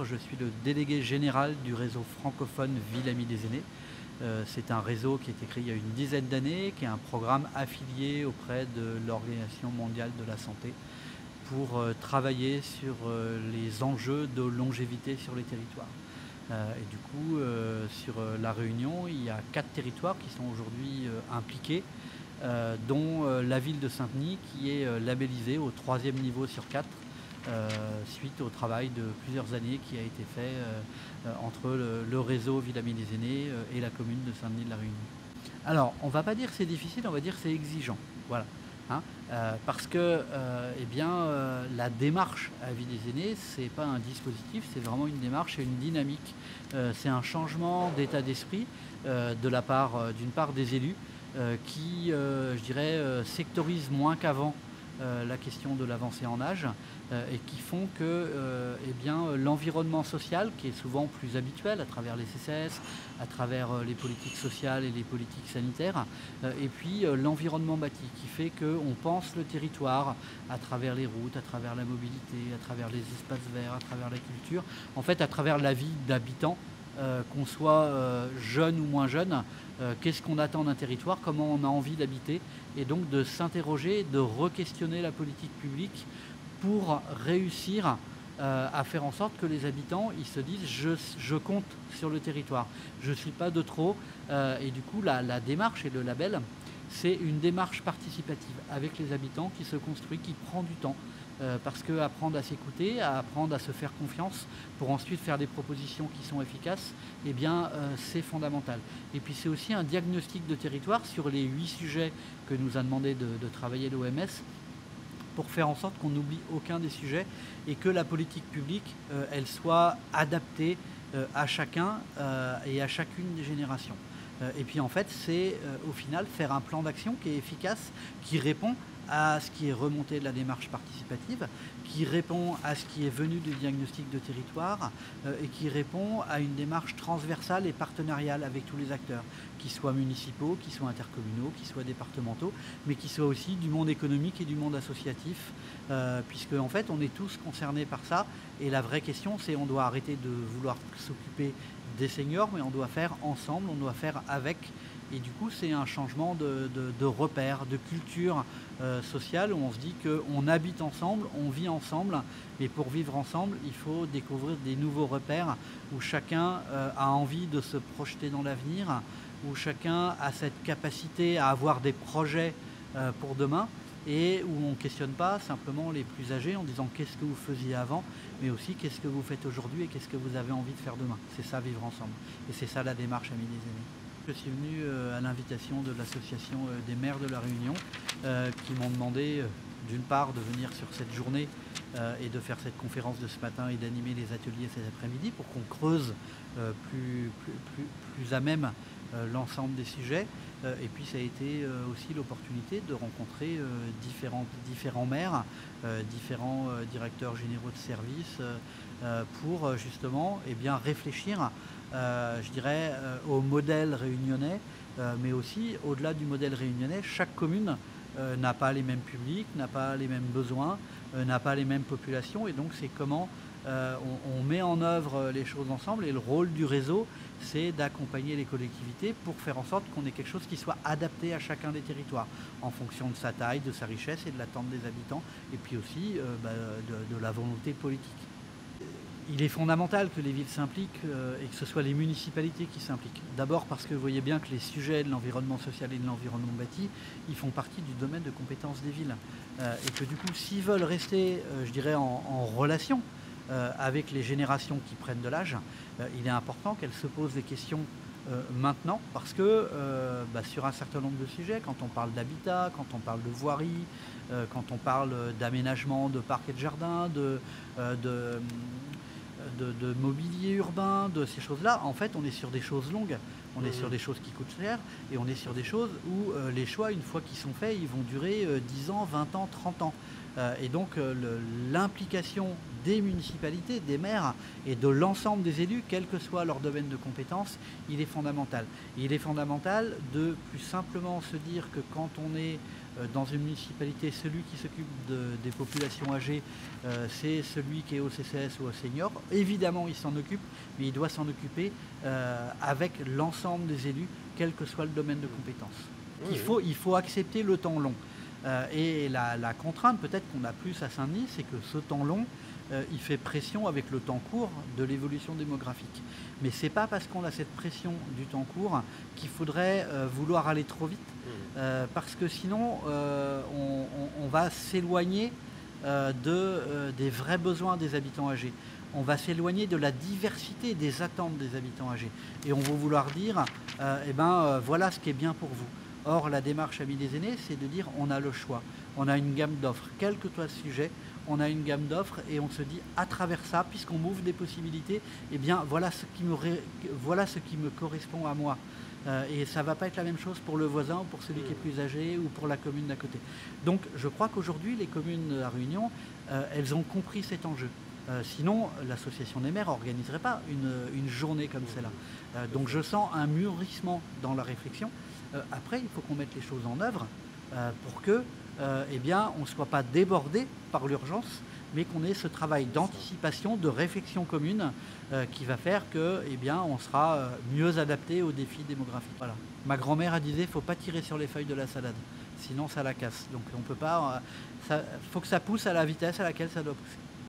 Je suis le délégué général du réseau francophone Ville Amie des Aînés. C'est un réseau qui a été créé il y a une dizaine d'années, qui est un programme affilié auprès de l'Organisation mondiale de la santé pour travailler sur les enjeux de longévité sur les territoires. Et du coup, sur La Réunion, il y a 4 territoires qui sont aujourd'hui impliqués, dont la ville de Saint-Denis qui est labellisée au 3e niveau sur 4, suite au travail de plusieurs années qui a été fait entre le réseau Ville Amie des Aînés et la commune de Saint-Denis de la Réunion. Alors, on ne va pas dire que c'est difficile, on va dire que c'est exigeant. Voilà. Parce que la démarche à Vie des Aînés, ce n'est pas un dispositif, c'est vraiment une démarche et une dynamique. C'est un changement d'état d'esprit de la part, d'une part des élus qui, je dirais, sectorisent moins qu'avant la question de l'avancée en âge et qui font que l'environnement social, qui est souvent plus habituel à travers les CCS, à travers les politiques sociales et les politiques sanitaires, et puis l'environnement bâti, qui fait qu'on pense le territoire à travers les routes, à travers la mobilité, à travers les espaces verts, à travers la culture, en fait à travers la vie d'habitants. Qu'on soit jeune ou moins jeune, qu'est-ce qu'on attend d'un territoire, comment on a envie d'habiter, et donc de s'interroger, de re-questionner la politique publique pour réussir à faire en sorte que les habitants ils se disent je compte sur le territoire, je ne suis pas de trop, et du coup la démarche et le label, c'est une démarche participative avec les habitants qui se construit, qui prend du temps. Parce qu'apprendre à s'écouter, à apprendre à se faire confiance pour ensuite faire des propositions qui sont efficaces, c'est fondamental. Et puis c'est aussi un diagnostic de territoire sur les 8 sujets que nous a demandé de travailler l'OMS pour faire en sorte qu'on n'oublie aucun des sujets et que la politique publique, elle soit adaptée à chacun et à chacune des générations. Et puis en fait, c'est au final faire un plan d'action qui est efficace, qui répond à ce qui est remonté de la démarche participative, qui répond à ce qui est venu du diagnostic de territoire et qui répond à une démarche transversale et partenariale avec tous les acteurs, qui soient municipaux, qui soient intercommunaux, qui soient départementaux, mais qui soient aussi du monde économique et du monde associatif, puisque en fait on est tous concernés par ça, et la vraie question c'est on doit arrêter de vouloir s'occuper des seniors, mais on doit faire ensemble, on doit faire avec. Et du coup, c'est un changement de repère, de culture sociale, où on se dit qu'on habite ensemble, on vit ensemble, mais pour vivre ensemble, il faut découvrir des nouveaux repères où chacun a envie de se projeter dans l'avenir, où chacun a cette capacité à avoir des projets pour demain, et où on ne questionne pas simplement les plus âgés en disant qu'est-ce que vous faisiez avant, mais aussi qu'est-ce que vous faites aujourd'hui et qu'est-ce que vous avez envie de faire demain. C'est ça, vivre ensemble. Et c'est ça la démarche Amie des Aînés. Je suis venu à l'invitation de l'association des maires de la Réunion qui m'ont demandé d'une part de venir sur cette journée et de faire cette conférence de ce matin et d'animer les ateliers cet après-midi pour qu'on creuse plus à même l'ensemble des sujets. Et puis ça a été aussi l'opportunité de rencontrer différents maires, différents directeurs généraux de services pour justement réfléchir je dirais, au modèle réunionnais, mais aussi au-delà du modèle réunionnais, chaque commune n'a pas les mêmes publics, n'a pas les mêmes besoins, n'a pas les mêmes populations, et donc c'est comment on met en œuvre les choses ensemble, et le rôle du réseau, c'est d'accompagner les collectivités pour faire en sorte qu'on ait quelque chose qui soit adapté à chacun des territoires, en fonction de sa taille, de sa richesse et de l'attente des habitants, et puis aussi de la volonté politique. Il est fondamental que les villes s'impliquent et que ce soit les municipalités qui s'impliquent. D'abord parce que vous voyez bien que les sujets de l'environnement social et de l'environnement bâti, ils font partie du domaine de compétences des villes. Et que du coup, s'ils veulent rester, je dirais, en relation avec les générations qui prennent de l'âge, il est important qu'elles se posent des questions maintenant, parce que sur un certain nombre de sujets, quand on parle d'habitat, quand on parle de voirie, quand on parle d'aménagement de parcs et de jardins, de mobilier urbain, de ces choses-là, en fait, on est sur des choses longues, on est sur des choses qui coûtent cher, et on est sur des choses où les choix, une fois qu'ils sont faits, ils vont durer 10 ans, 20 ans, 30 ans. Et donc l'implication des municipalités, des maires et de l'ensemble des élus, quel que soit leur domaine de compétences, il est fondamental. Et il est fondamental de plus simplement se dire que quand on est Dans une municipalité, celui qui s'occupe des populations âgées, c'est celui qui est au CCS ou au senior. Évidemment, il s'en occupe, mais il doit s'en occuper avec l'ensemble des élus, quel que soit le domaine de compétence. Il faut accepter le temps long. Et la contrainte peut-être qu'on a plus à Saint-Denis, c'est que ce temps long, il fait pression avec le temps court de l'évolution démographique. Mais ce n'est pas parce qu'on a cette pression du temps court qu'il faudrait vouloir aller trop vite, parce que sinon on va s'éloigner des vrais besoins des habitants âgés. On va s'éloigner de la diversité des attentes des habitants âgés. Et on va vouloir dire, voilà ce qui est bien pour vous. Or, la démarche Amis des aînés, c'est de dire on a le choix, on a une gamme d'offres, quel que soit le sujet, on a une gamme d'offres et on se dit à travers ça, puisqu'on m'ouvre des possibilités, eh bien voilà ce qui me correspond à moi. Et ça ne va pas être la même chose pour le voisin ou pour celui qui est plus âgé ou pour la commune d'à côté. Donc je crois qu'aujourd'hui, les communes de la Réunion, elles ont compris cet enjeu. Sinon, l'association des maires n'organiserait pas une journée comme celle-là. Donc je sens un mûrissement dans la réflexion. Après, il faut qu'on mette les choses en œuvre pour que on ne soit pas débordé par l'urgence, mais qu'on ait ce travail d'anticipation, de réflexion commune qui va faire que on sera mieux adapté aux défis démographiques. Voilà. Ma grand-mère a disait, il ne faut pas tirer sur les feuilles de la salade, sinon ça la casse. Donc on peut pas, faut que ça pousse à la vitesse à laquelle ça doit pousser.